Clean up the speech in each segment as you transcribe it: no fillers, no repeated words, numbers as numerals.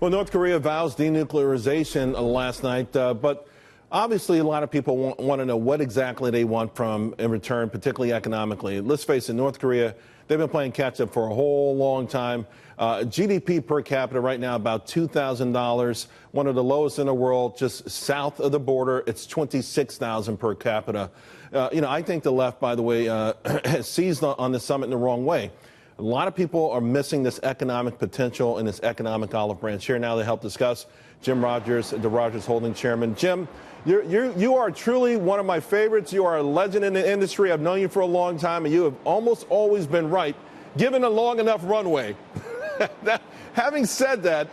Well, North Korea vows denuclearization last night, but obviously a lot of people want to know what exactly they want from in return, particularly economically. Let's face it, North Korea, they've been playing catch up for a whole long time. GDP per capita right now about $2,000, one of the lowest in the world. Just south of the border, it's $26,000 per capita. I think the left, by the way, has seized on the summit in the wrong way. A lot of people are missing this economic potential and this economic olive branch. Here now to help discuss, Jim Rogers, the Rogers Holding Chairman. Jim, you are truly one of my favorites. You are a legend in the industry. I've known you for a long time, and you have almost always been right, given a long enough runway. Now, having said that,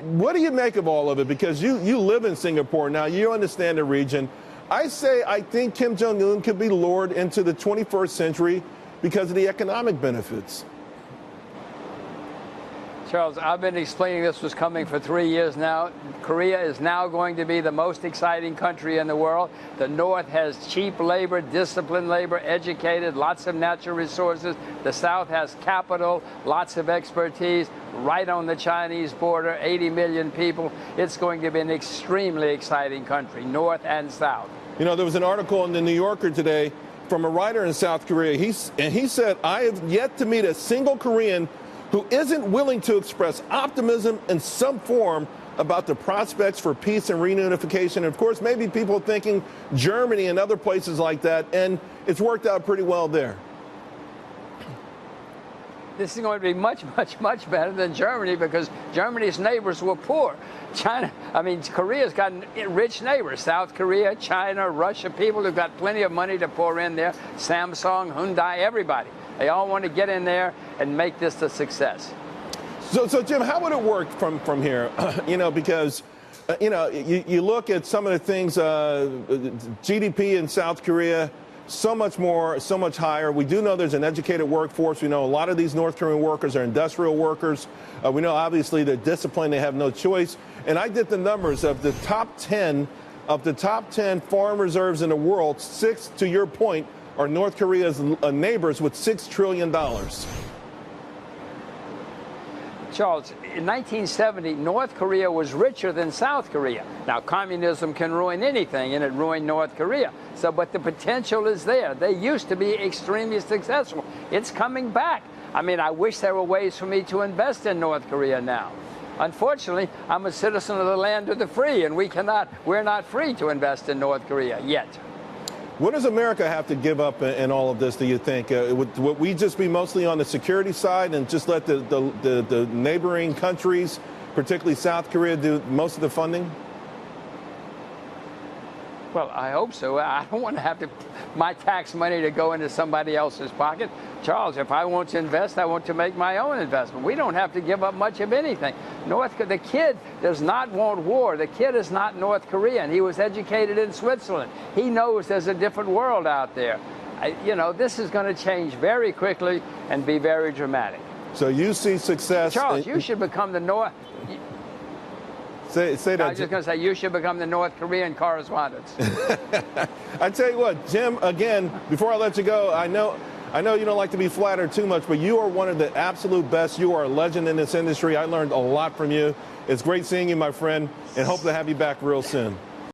what do you make of all of it? Because you live in Singapore now. You understand the region. I think Kim Jong-un could be lured into the 21st century because of the economic benefits. Charles, I've been explaining this was coming for 3 years now. Korea is now going to be the most exciting country in the world. The North has cheap labor, disciplined labor, educated, lots of natural resources. The South has capital, lots of expertise, right on the Chinese border, 80 million people. It's going to be an extremely exciting country, North and South. You know, there was an article in the New Yorker today from a writer in South Korea. He said, I have yet to meet a single Korean who isn't willing to express optimism in some form about the prospects for peace and reunification. And of course, maybe people thinking Germany and other places like that, and it's worked out pretty well there. This is going to be much, much, much better than Germany because Germany's neighbors were poor. Korea's got rich neighbors. South Korea, China, Russia, people who've got plenty of money to pour in there. Samsung, Hyundai, everybody. They all want to get in there and make this a success. So Jim, how would it work from here? Because you look at some of the things, GDP in South Korea, so much more, so much higher. We do know there's an educated workforce. We know a lot of these North Korean workers are industrial workers. We know, obviously, they're disciplined. They have no choice. And I did the numbers of the top 10 foreign reserves in the world. 6, to your point, are North Korea's neighbors with $6 trillion. Charles, in 1970, North Korea was richer than South Korea. Now, communism can ruin anything, and it ruined North Korea. But the potential is there. They used to be extremely successful. It's coming back. I wish there were ways for me to invest in North Korea now. Unfortunately, I'm a citizen of the land of the free, and we're not free to invest in North Korea yet. What does America have to give up in all of this, do you think? Would we just be mostly on the security side and just let the neighboring countries, particularly South Korea, do most of the funding? Well, I hope so. I don't want to have my tax money to go into somebody else's pocket. Charles, if I want to invest, I want to make my own investment. We don't have to give up much of anything. The kid does not want war. The kid is not North Korean. He was educated in Switzerland. He knows there's a different world out there. This is going to change very quickly and be very dramatic. So you see success. Charles, you should become the North. Say that. I was just going to say, you should become the North Korean correspondent. I tell you what, Jim, again, before I let you go, I know you don't like to be flattered too much, but you are one of the absolute best. You are a legend in this industry. I learned a lot from you. It's great seeing you, my friend, and hope to have you back real soon.